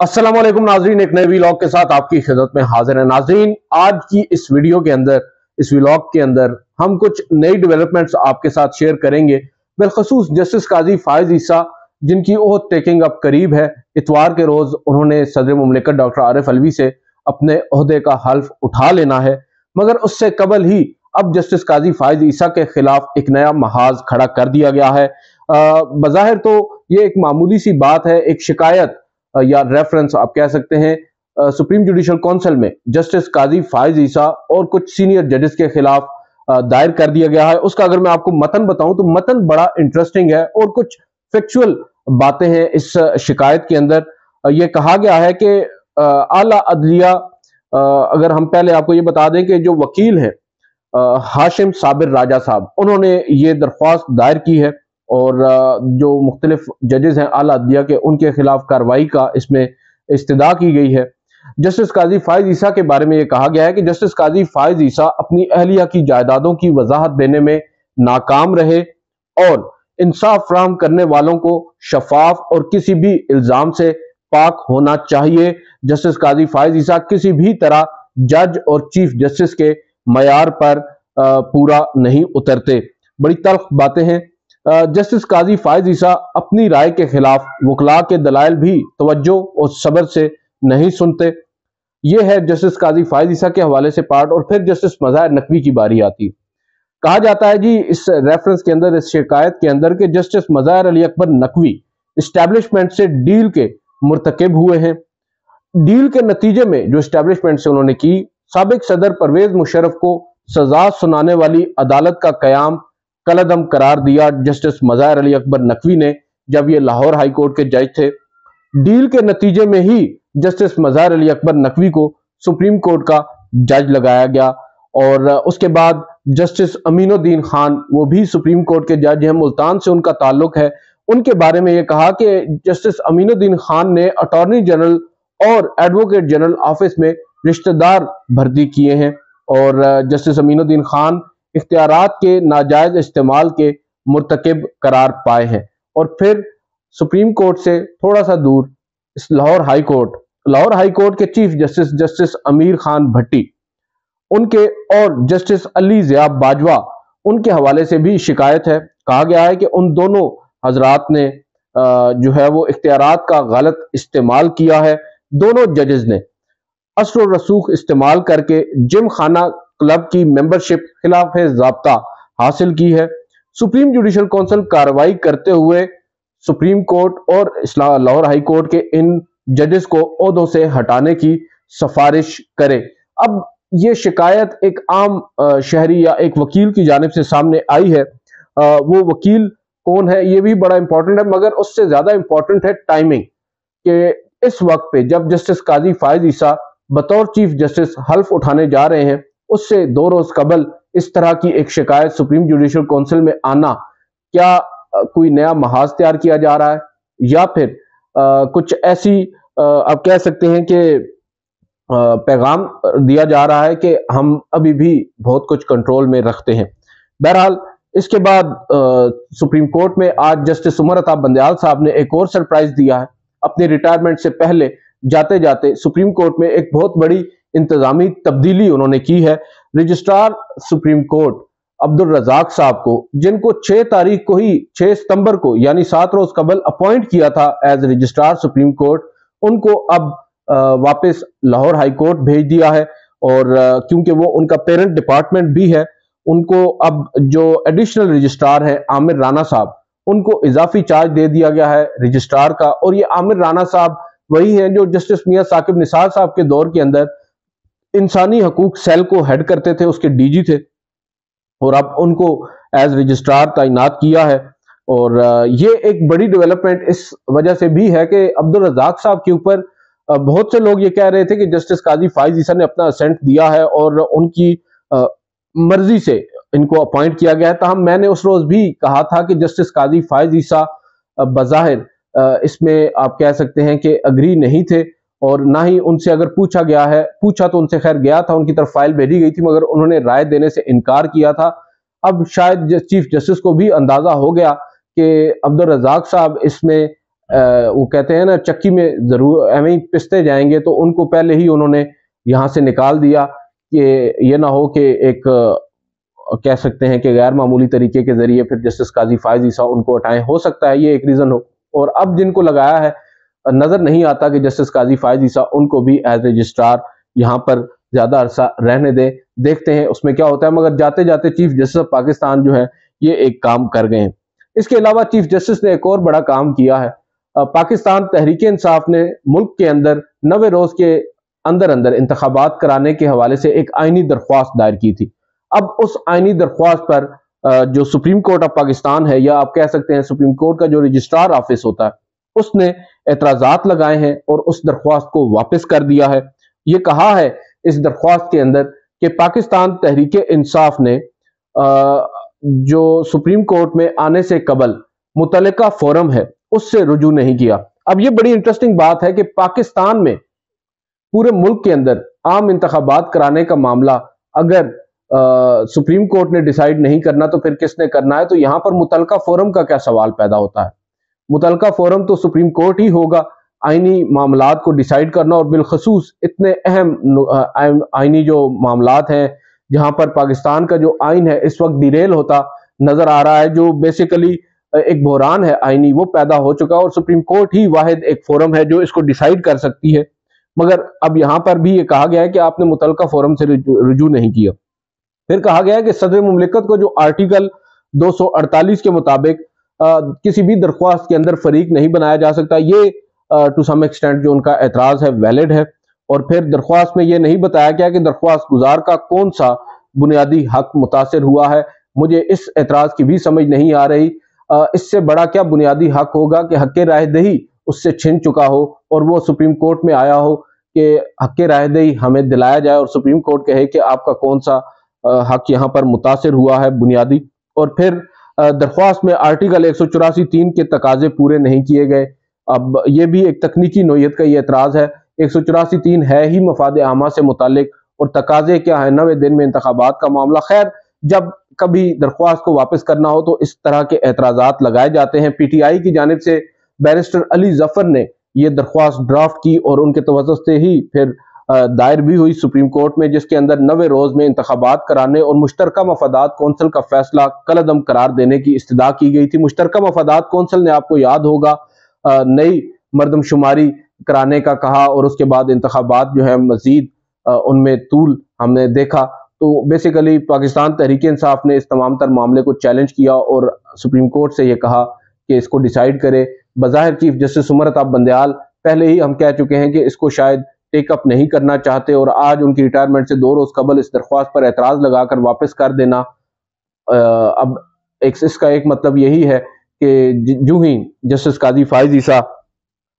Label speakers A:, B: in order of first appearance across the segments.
A: अस्सलाम वालेकुम नाजरीन, एक नए व्लॉग के साथ आपकी खिदमत में हाजिर है। नाजरीन, आज की इस वीडियो के अंदर, इस व्लॉग के अंदर हम कुछ नई डेवलपमेंट्स आपके साथ शेयर करेंगे। बिलखसूस जस्टिस काजी फायज ईसा, जिनकी ओहद टेकिंग अब करीब है। इतवार के रोज उन्होंने सदर मुमलिकत डॉक्टर आरिफ अलवी से अपने ओहदे का हल्फ उठा लेना है, मगर उससे कबल ही अब जस्टिस काजी फायज ईसा के खिलाफ एक नया महाज खड़ा कर दिया गया है। बज़ाहिर तो ये एक मामूली सी बात है, एक शिकायत या रेफरेंस आप कह सकते हैं सुप्रीम जुडिशल काउंसिल में जस्टिस काजी फायज ईसा और कुछ सीनियर जजेस के खिलाफ दायर कर दिया गया है। उसका अगर मैं आपको मतन बताऊं तो मतन बड़ा इंटरेस्टिंग है और कुछ फैक्चुअल बातें हैं इस शिकायत के अंदर। ये कहा गया है कि आला अदलिया, अगर हम पहले आपको ये बता दें कि जो वकील हैं हाशिम साबिर राजा साहब, उन्होंने ये दरख्वास्त दायर की है और जो मुख्तलिफ जजेस हैं आला अदलिया के, उनके खिलाफ कार्रवाई का इसमें इस्तदा की गई है। जस्टिस काजी फायज ईसा के बारे में यह कहा गया है कि जस्टिस काजी फायज ईसा अपनी अहलिया की जायदादों की वजाहत देने में नाकाम रहे और इंसाफ फराहम करने वालों को शफाफ और किसी भी इल्जाम से पाक होना चाहिए। जस्टिस काजी फायज ईसा किसी भी तरह जज और चीफ जस्टिस के मयार पर पूरा नहीं उतरते। बड़ी तल्ख बातें हैं। जस्टिस काजी फायज ईसा अपनी राय के खिलाफ वकला के दलाइल भी तवज्जो और सब्र से नहीं सुनते। ये है जस्टिस काजी फायज ईसा के हवाले से पार्ट। और फिर जस्टिस मज़ाहिर नकवी की बारी आती। कहा जाता है जी इस रेफरेंस के अंदर, इस शिकायत के अंदर, कि जस्टिस मज़ाहिर अली अकबर नकवी इस्टेब्लिशमेंट से डील के मुर्तकिब हुए हैं। डील के नतीजे में जो इस्टेब्लिशमेंट से उन्होंने की, साबिक सदर परवेज मुशर्रफ को सजा सुनाने वाली अदालत का कयाम कलअदम करार दिया जस्टिस मज़ाहिर अली अकबर नकवी ने, जब ये लाहौर हाई कोर्ट के जज थे। डील के नतीजे में ही जस्टिस मज़ाहिर अली अकबर नकवी को सुप्रीम कोर्ट का जज लगाया गया। और उसके बाद जस्टिस अमीनुद्दीन खान, वो भी सुप्रीम कोर्ट के जज हैं, मुल्तान से उनका ताल्लुक है। उनके बारे में ये कहा कि जस्टिस अमीनुद्दीन खान ने अटॉर्नी जनरल और एडवोकेट जनरल ऑफिस में रिश्तेदार भर्ती किए हैं और जस्टिस अमीनुद्दीन खान इख्तियारात के नाजायज इस्तेमाल के मुर्तकिब करार पाए हैं। और फिर सुप्रीम कोर्ट से थोड़ा सा दूर इस लाहौर हाई कोर्ट के चीफ जस्टिस जस्टिस अमीर खान भट्टी, उनके और जस्टिस अली ज़िया बाजवा, उनके हवाले से भी शिकायत है। कहा गया है कि उन दोनों हजरात ने जो है वो इख्तियारात का गलत इस्तेमाल किया है। दोनों जजेस ने असर रसूख इस्तेमाल करके जिम खाना क्लब की मेंबरशिप खिलाफ ज़ाब्ता हासिल की है। सुप्रीम जुडिशल काउंसिल कार्रवाई करते हुए सुप्रीम कोर्ट और लाहौर हाई कोर्ट के इन जजेस को ओहदों से हटाने की सिफारिश करे। अब ये शिकायत एक आम शहरी या एक वकील की जानिब से सामने आई है। वो वकील कौन है ये भी बड़ा इंपॉर्टेंट है, मगर उससे ज्यादा इंपॉर्टेंट है टाइमिंग, कि इस वक्त पे जब जस्टिस काजी फायज ईसा बतौर चीफ जस्टिस हल्फ उठाने जा रहे हैं, उससे 2 रोज कबल इस तरह की एक शिकायत सुप्रीम जुडिशल काउंसिल में आना, क्या कोई नया महाज तैयार किया जा रहा है या फिर कुछ ऐसी आप कह सकते हैं कि पैगाम दिया जा रहा है कि हम अभी भी बहुत कुछ कंट्रोल में रखते हैं। बहरहाल इसके बाद सुप्रीम कोर्ट में आज जस्टिस उमर अता बंदयाल साहब ने एक और सरप्राइज दिया है। अपनी रिटायरमेंट से पहले जाते जाते सुप्रीम कोर्ट में एक बहुत बड़ी इंतजामी तब्दीली उन्होंने की है। Registrar supreme court Abdul Razak sahab को, जिनको 6 सितंबर को यानी 7 रोज कबल अपॉइंट किया था एज रजिस्ट्रार सुप्रीम कोर्ट, उनको अब वापस लाहौर हाई कोर्ट भेज दिया है। और क्योंकि वो उनका पेरेंट डिपार्टमेंट भी है, उनको अब जो एडिशनल रजिस्ट्रार है आमिर राना साहब, उनको इजाफी चार्ज दे दिया गया है रजिस्ट्रार का। और ये आमिर राना साहब वही हैं जो जस्टिस मियां साकिब निसार साहब के दौर के अंदर इंसानी हकूक सेल को हेड करते थे, उसके डीजी थे, और अब उनको एज रजिस्ट्रार तैनात किया है। और ये एक बड़ी डेवलपमेंट इस वजह से भी है कि अब्दुल रजाक साहब के ऊपर बहुत से लोग ये कह रहे थे कि जस्टिस काजी फायज ईसा ने अपना असेंट दिया है और उनकी मर्जी से इनको अपॉइंट किया गया है। ताहम मैंने उस रोज भी कहा था कि जस्टिस काजी फायज ईसा बज़ाहिर इसमें आप कह सकते हैं कि अग्री नहीं थे, और ना ही उनसे अगर पूछा गया है, पूछा तो उनसे खैर गया था, उनकी तरफ फाइल भेजी गई थी, मगर उन्होंने राय देने से इनकार किया था। अब शायद चीफ जस्टिस को भी अंदाजा हो गया कि अब्दुल रजाक साहब इसमें وہ کہتے ہیں نا چکی میں ضرور ایویں پستے جائیں گے، تو ان کو پہلے ہی انہوں نے یہاں سے نکال دیا کہ یہ نہ ہو کہ ایک کہہ سکتے ہیں کہ غیر معمولی طریقے کے ذریعے پھر جسٹس قاضی فائز عیسیٰ ان کو ہٹائیں، ہو سکتا ہے یہ ایک ریزن ہو۔ اور اب جن کو لگایا ہے نظر نہیں آتا کہ جسٹس قاضی فائز عیسیٰ ان کو بھی ایز رجسٹرار یہاں پر زیادہ عرصہ رہنے دیں، دیکھتے ہیں اس میں کیا ہوتا ہے۔ مگر جاتے جاتے چیف جسٹس آف پاکستان جو ہے یہ ایک کام کر گئے ہیں۔ اس کے علاوہ چیف جسٹس نے ایک اور بڑا کام کیا ہے۔ پاکستان تحریک انصاف نے ملک کے اندر 90 روز کے اندر انتخابات کرانے کے حوالے سے ایک آئینی درخواست دائر کی تھی۔ اب اس آئینی درخواست پر جو سپریم کورٹ آف پاکستان ہے، یا آپ کہہ سکتے ہیں سپریم کورٹ کا جو رجسٹرار آفس ہوتا ہے، اس نے اعتراضات لگائے ہیں اور اس درخواست کو واپس کر دیا ہے۔ یہ کہا ہے اس درخواست کے اندر کہ پاکستان تحریک انصاف نے جو سپریم کورٹ میں آنے سے قبل متعلقہ فورم ہے اس سے رجوع نہیں کیا۔ اب یہ بڑی انٹرسٹنگ بات ہے کہ پاکستان میں پورے ملک کے اندر عام انتخابات کرانے کا معاملہ اگر سپریم کورٹ نے ڈیسائیڈ نہیں کرنا تو پھر کس نے کرنا ہے؟ تو یہاں پر متعلقہ فورم کا کیا سوال پیدا ہوتا ہے؟ متعلقہ فورم تو سپریم کورٹ ہی ہوگا آئینی معاملات کو ڈیسائیڈ کرنا، اور بالخصوص اتنے اہم آئینی جو معاملات ہیں جہاں پر پاکستان کا جو آئین ہے اس وقت ڈیریل ہوتا نظر آ رہا ہے، جو بیسیکلی ایک بحران ہے آئینی وہ پیدا ہو چکا، اور سپریم کورٹ ہی واحد ایک فورم ہے جو اس کو ڈیسائیڈ کر سکتی ہے۔ مگر اب یہاں پر بھی یہ کہا گیا ہے کہ آپ نے متعلقہ فورم سے رجوع نہیں کیا۔ پھر کہا گیا ہے کہ صدر مملکت کو جو آرٹیکل 248 کے مطابق کسی بھی درخواست کے اندر فریق نہیں بنایا جا سکتا، یہ ٹو سم ایکسٹینٹ جو ان کا اعتراض ہے ویلڈ ہے۔ اور پھر درخواست میں یہ نہیں بتایا گیا کہ درخواست گزار کا کون سا بنیادی حق متاثر ہوا ہے۔ مجھے اس اعتراض کی بھی سمجھ نہیں آ رہی۔ اس سے بڑا کیا بنیادی حق ہوگا کہ حق رائے دہی اس سے چھن چکا ہو اور وہ سپریم کورٹ میں آیا ہو کہ حق رائے دہی ہمیں دلایا جائے، اور سپریم کورٹ کہے کہ آپ کا کون سا حق یہاں پر متاثر ہوا ہے بنیادی۔ اور پھر درخواست میں آرٹیکل 184(3) کے تقاضے پورے نہیں کیے گئے۔ اب یہ بھی ایک تکنیکی نوعیت کا یہ اعتراض ہے۔ 184(3) ہے ہی مفاد عامہ سے متعلق، اور تقاضے کیا ہیں؟ 90 دن میں انتخابات کا معاملہ۔ خیر، جب کبھی درخواست کو واپس کرنا ہو تو اس طرح کے اعتراضات لگائے جاتے ہیں۔ پی ٹی آئی کی جانب سے بیرسٹر علی ظفر نے یہ درخواست ڈرافٹ کی اور ان کے توسط سے ہی پھر دائر بھی ہوئی سپریم کورٹ میں، جس کے اندر 90 روز میں انتخابات کرانے اور مشترکہ مفادات کونسل کا فیصلہ کالعدم قرار دینے کی استدعا کی گئی تھی۔ مشترکہ مفادات کونسل نے، آپ کو یاد ہوگا، نئی مردم شماری کرانے کا کہا، اور اس کے بعد انتخابات جو ہے مزید ان میں طول ہم نے دیکھا۔ تو بیسیکلی پاکستان تحریک انصاف نے اس تمام تر معاملے کو چیلنج کیا اور سپریم کورٹ سے یہ کہا کہ اس کو ڈیسائیڈ کرے۔ بظاہر چیف جسٹس عمر عطا بندیال پہلے ہی ہم کہہ چکے ہیں کہ اس کو شاید ٹیک اپ نہیں کرنا چاہتے، اور آج ان کی ریٹائرمنٹ سے 2 روز قبل اس درخواست پر اعتراض لگا کر واپس کر دینا، اب اس کا ایک مطلب یہی ہے کہ جو ہی جسٹس قاضی فائز عیسیٰ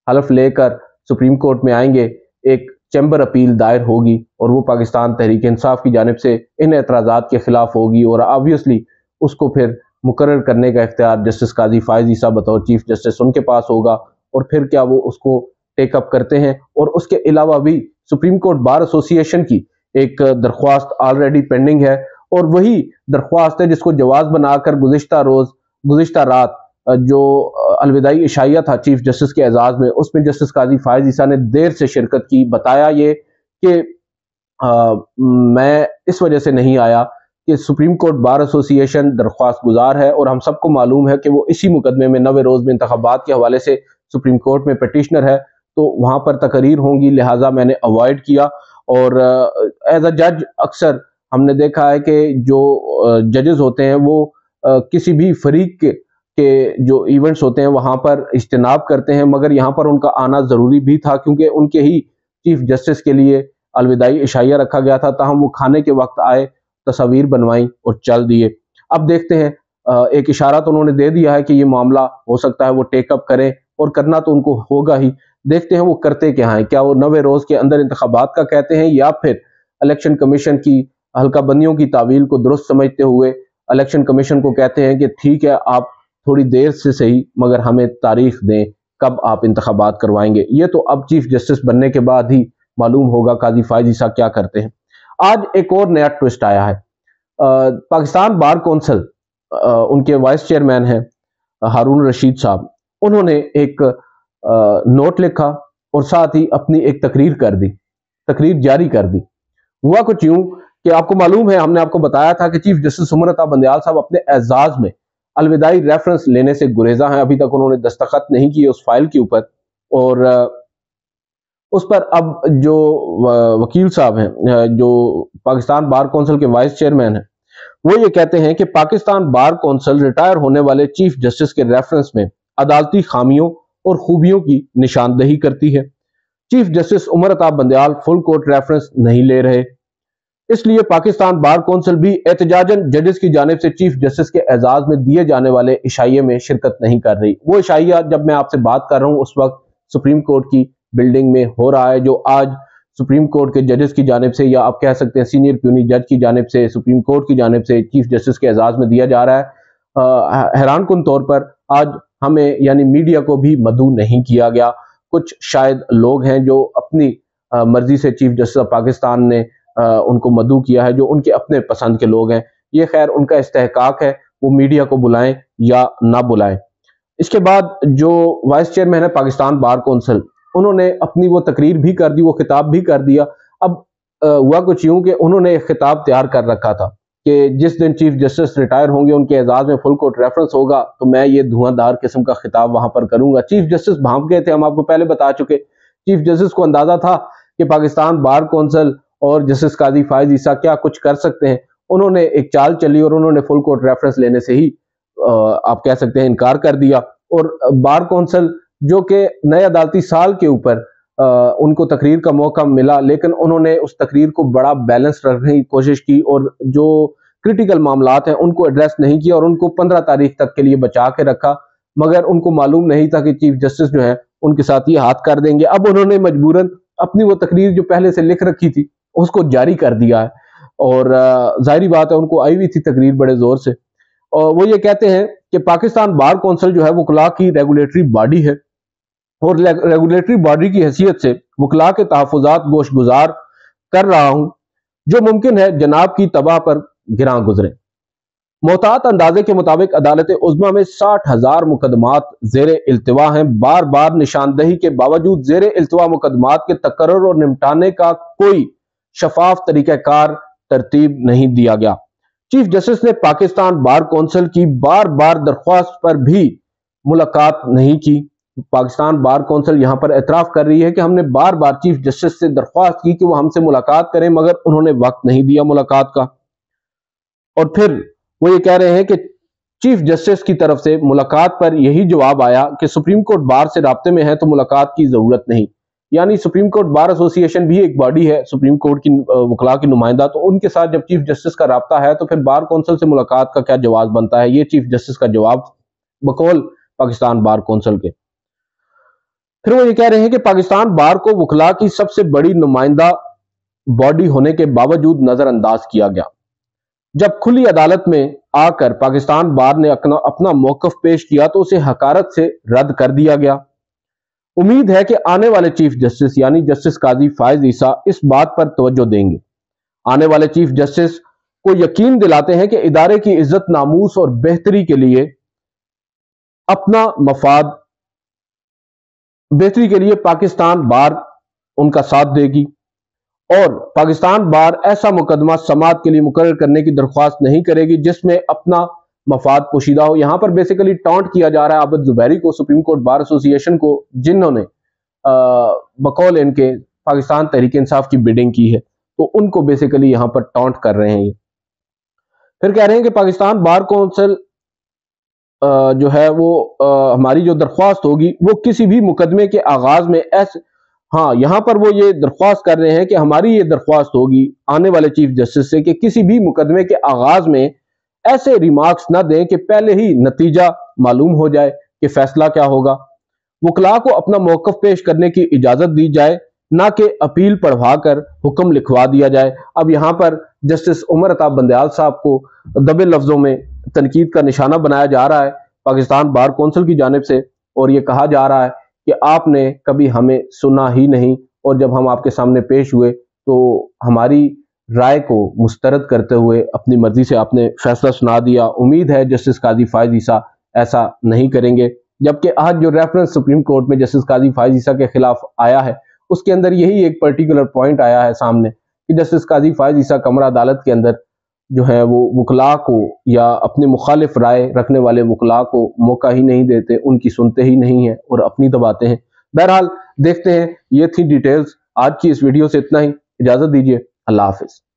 A: حلف لے کر سپریم کورٹ میں آئیں گے، ایک چیمبر اپیل دائر ہوگی، اور وہ پاکستان تحریک انصاف کی جانب سے ان اعتراضات کے خلاف ہوگی، اور آبویسلی اس کو پھر مقرر کرنے کا اختیار جسٹس قاضی فائز عیسیٰ بطور چیف جسٹس ان کے پاس ہوگا، اور پھر کیا وہ اس کو ٹیک اپ کرتے ہیں۔ اور اس کے علاوہ بھی سپریم کورٹ بار ایسوسی ایشن کی ایک درخواست آلریڈی پینڈنگ ہے، اور وہی درخواست ہے جس کو جواز بنا کر گزشتہ رات جو الوداعی عشائیہ تھا چیف جسٹس کے اعزاز میں، اس میں جسٹس قاضی فائز عیسیٰ نے دیر سے شرکت کی۔ بتایا یہ کہ میں اس وجہ سے نہیں آیا کہ سپریم کورٹ بار ایسوسی ایشن درخواست گزار ہے، اور ہم سب کو معلوم ہے کہ وہ اسی مقدمے میں 90 روز میں انتخابات کے حوالے سے سپریم کورٹ میں پٹیشنر ہے، تو وہاں پر تقریر ہوں گی، لہٰذا میں نے اوائڈ کیا۔ اور ایز اے جج اکثر ہم نے دیکھا ہے کہ جو ججز ہوتے ہیں وہ کسی بھی فریق کے جو ایونٹس ہوتے ہیں وہاں پر اجتناب کرتے ہیں، مگر یہاں پر ان کا آنا ضروری بھی تھا کیونکہ ان کے ہی چیف جسٹس کے لیے الوداعی عشائیہ رکھا گیا تھا، تاہم وہ کھانے کے وقت آئے، تصاویر بنوائیں اور چل دیے۔ اب دیکھتے ہیں، ایک اشارہ تو انہوں نے دے دیا ہے کہ یہ معاملہ ہو سکتا ہے وہ ٹیک اپ کریں، اور کرنا تو ان کو ہوگا ہی۔ دیکھتے ہیں وہ کرتے کیا ہیں، کیا وہ 90 روز کے اندر انتخابات کا کہتے ہیں، یا پھر الیکشن کمیشن کی حلقہ بندیوں کی تعویل کو درست سمجھتے ہوئے الیکشن کمیشن کو کہتے ہیں کہ ٹھیک ہے آپ تھوڑی دیر سے صحیح مگر ہمیں تاریخ دیں کب آپ انتخابات کروائیں گے۔ یہ تو اب چیف جسٹس بننے کے بعد ہی معلوم ہوگا قاضی فائز عیسیٰ کیا کرتے ہیں۔ آج ایک اور نیا ٹوسٹ آیا ہے۔ پاکستان بار کونسل ان کے وائس چیئرمین ہیں ہارون رشید صاحب، انہوں نے ایک नोट लिखा और साथ ही अपनी एक तकरीर जारी कर दी। हुआ कुछ यूं कि आपको मालूम है, हमने आपको बताया था कि चीफ जस्टिस उमर अता बंदयाल साहब अपने एजाज में अलविदाई रेफरेंस लेने से गुरेजा हैं। अभी तक उन्होंने दस्तखत नहीं किए उस फाइल के ऊपर, और उस पर अब जो वकील साहब हैं, जो पाकिस्तान बार कौंसिल के वाइस चेयरमैन हैं, वो ये कहते हैं कि पाकिस्तान बार कौंसिल रिटायर होने वाले चीफ जस्टिस के रेफरेंस में अदालती खामियों और खूबियों की निशानदही करती है। Chief justice Umar Ata Bandial full court reference नहीं ले रहे, इसलिए पाकिस्तान बार कौंसिल भी एहतजाजन जजेस की जानिब से चीफ जस्टिस के एजाज में दिए जाने वाले इशाइये में शिरकत नहीं कर रही। वो इशाइया जब मैं आपसे बात कर रहा हूँ उस वक्त सुप्रीम कोर्ट की बिल्डिंग में हो रहा है, जो आज सुप्रीम कोर्ट के जजेस की जानिब से, या आप कह सकते हैं सीनियर प्यूनी जज की जानिब से, सुप्रीम कोर्ट की जानिब से चीफ जस्टिस के एजाज में दिया जा रहा है। हैरान कुन तौर पर आज हमें यानी मीडिया को भी मदऊ नहीं किया गया। कुछ शायद लोग हैं जो अपनी मर्जी से चीफ जस्टिस ऑफ पाकिस्तान ने उनको मदऊ किया है, जो उनके अपने पसंद के लोग हैं। ये खैर उनका इस्तेहकाक है, वो मीडिया को बुलाएं या ना बुलाएं। इसके बाद जो वाइस चेयरमैन है पाकिस्तान बार कौंसिल, उन्होंने अपनी वो तकरीर भी कर दी, वो खिताब भी कर दिया। अब हुआ कुछ यूं कि उन्होंने एक खिताब तैयार कर रखा था कि जिस दिन चीफ जस्टिस रिटायर होंगे, उनके एजाज में फुल कोर्ट रेफरेंस होगा, तो मैं ये धुआंधार किस्म का खिताब वहां पर करूंगा। चीफ जस्टिस भांप गए थे, हम आपको पहले बता चुके। चीफ जस्टिस को अंदाजा था कि पाकिस्तान बार कौंसिल और जस्टिस काजी फायज ईसा क्या कुछ कर सकते हैं। उन्होंने एक चाल चली और उन्होंने फुल कोर्ट रेफरेंस लेने से ही आप कह सकते हैं इनकार कर दिया। और बार कौंसिल जो कि नए अदालती साल के ऊपर उनको तकरीर का मौका मिला, लेकिन उन्होंने उस तकरीर को बड़ा बैलेंस रखने की कोशिश की और जो क्रिटिकल मामलात हैं उनको एड्रेस नहीं किया और उनको 15 तारीख तक के लिए बचा के रखा। मगर उनको मालूम नहीं था कि चीफ जस्टिस जो है उनके साथ ये हाथ कर देंगे। अब उन्होंने मजबूरन अपनी वो तकरीर जो पहले से लिख रखी थी उसको जारी कर दिया है, और जाहिर बात है उनको आई हुई थी तकरीर बड़े जोर से। और वो ये कहते हैं कि पाकिस्तान बार कौंसिल जो है वकला की रेगुलेटरी बॉडी है, और रेगुलेटरी बॉडी की हैसियत से वकला के तहफ़्फ़ुज़ात गोशगुजार कर रहा हूं, जो मुमकिन है जनाब की तबाह पर गिरा गुजरे। मोहतात अंदाजे के मुताबिक अदालत उज़्मा में 60,000 मुकदमात ज़ेरे इल्तिवा हैं। बार बार निशानदही के बावजूद ज़ेरे इल्तिवा मुकदमात के तकर्रुर और निपटाने का कोई शफाफ तरीक़ाकार तरतीब नहीं दिया गया। चीफ जस्टिस ने पाकिस्तान बार कौंसिल की बार बार दरख्वास्त पर भी मुलाकात नहीं की। पाकिस्तान बार कौंसिल यहां पर एतराफ़ कर रही है कि हमने बार बार चीफ जस्टिस से दरख्वास्त की कि वो हमसे मुलाकात करें, मगर उन्होंने वक्त नहीं दिया मुलाकात का। और फिर वो ये कह रहे हैं कि चीफ जस्टिस की तरफ से मुलाकात पर यही जवाब आया कि सुप्रीम कोर्ट बार से राब्ते में है तो मुलाकात की जरूरत नहीं। यानी सुप्रीम कोर्ट बार एसोसिएशन भी एक बॉडी है सुप्रीम कोर्ट की वकला की नुमाइंदा, तो उनके साथ जब चीफ जस्टिस का राब्ता है तो फिर बार कौंसिल से मुलाकात का क्या जवाब बनता है। ये चीफ जस्टिस का जवाब बकौल पाकिस्तान बार कौंसिल के। फिर वो ये कह रहे हैं कि पाकिस्तान बार को वकला की सबसे बड़ी नुमाइंदा बॉडी होने के बावजूद नजरअंदाज किया गया। जब खुली अदालत में आकर पाकिस्तान बार ने अपना मौकफ पेश किया तो उसे हकारत से रद्द कर दिया गया। उम्मीद है कि आने वाले चीफ जस्टिस यानी जस्टिस काजी फायज ईसा इस बात पर तवज्जो देंगे। आने वाले चीफ जस्टिस को यकीन दिलाते हैं कि इदारे की इज्जत, नामूस और बेहतरी के लिए अपना मफाद बेहतरी के लिए पाकिस्तान बार उनका साथ देगी, और पाकिस्तान बार ऐसा मुकदमा समाअत के लिए मुकर्रर करने की दरख्वास्त नहीं करेगी जिसमें अपना मफाद पोशीदा हो। यहां पर बेसिकली टॉन्ट किया जा रहा है आबिद जुबैरी को, सुप्रीम कोर्ट बार एसोसिएशन को, जिन्होंने बकौल इनके पाकिस्तान तहरीक इंसाफ की बिडिंग की है, तो उनको बेसिकली यहां पर टॉन्ट कर रहे हैं ये। फिर कह रहे हैं कि पाकिस्तान बार कौंसिल जो है वो हमारी जो दरख्वास्त होगी वो किसी भी मुकदमे के आगाज में हाँ, यहां पर वो ये दरख्वास्त कर रहे हैं कि हमारी ये दरख्वास्त होगी आने वाले चीफ जस्टिस से कि किसी भी मुकदमे के आगाज में ऐसे रिमार्क्स ना दें कि पहले ही नतीजा मालूम हो जाए कि फैसला क्या होगा। वकला को अपना मौकफ पेश करने की इजाजत दी जाए, ना कि अपील पढ़वा कर हुक्म लिखवा दिया जाए। अब यहाँ पर जस्टिस उमर अता बंदयाल साहब को दबे लफ्जों में तनकीद का निशाना बनाया जा रहा है पाकिस्तान बार कौंसिल की जानिब से, और ये कहा जा रहा है कि आपने कभी हमें सुना ही नहीं, और जब हम आपके सामने पेश हुए तो हमारी राय को मुस्तरद करते हुए अपनी मर्जी से आपने फैसला सुना दिया। उम्मीद है जस्टिस काजी फायज ईसा ऐसा नहीं करेंगे। جبکہ آج جو ریفرنس سپریم کورٹ میں جسٹس قاضی فائز عیسیٰ کے خلاف آیا ہے اس کے اندر یہی ایک پرٹیکولر پوائنٹ آیا ہے سامنے کہ جسٹس قاضی فائز عیسیٰ کمرہ عدالت کے اندر جو ہے وہ وکلاء کو یا اپنے مخالف رائے رکھنے والے وکلاء کو موقع ہی نہیں دیتے، ان کی سنتے ہی نہیں ہیں اور اپنی دباتے ہیں۔ بہرحال دیکھتے ہیں، یہ تھی ڈیٹیلز آج کی اس ویڈیو سے اتنا ہی، اجازت دیجیے، اللہ حافظ۔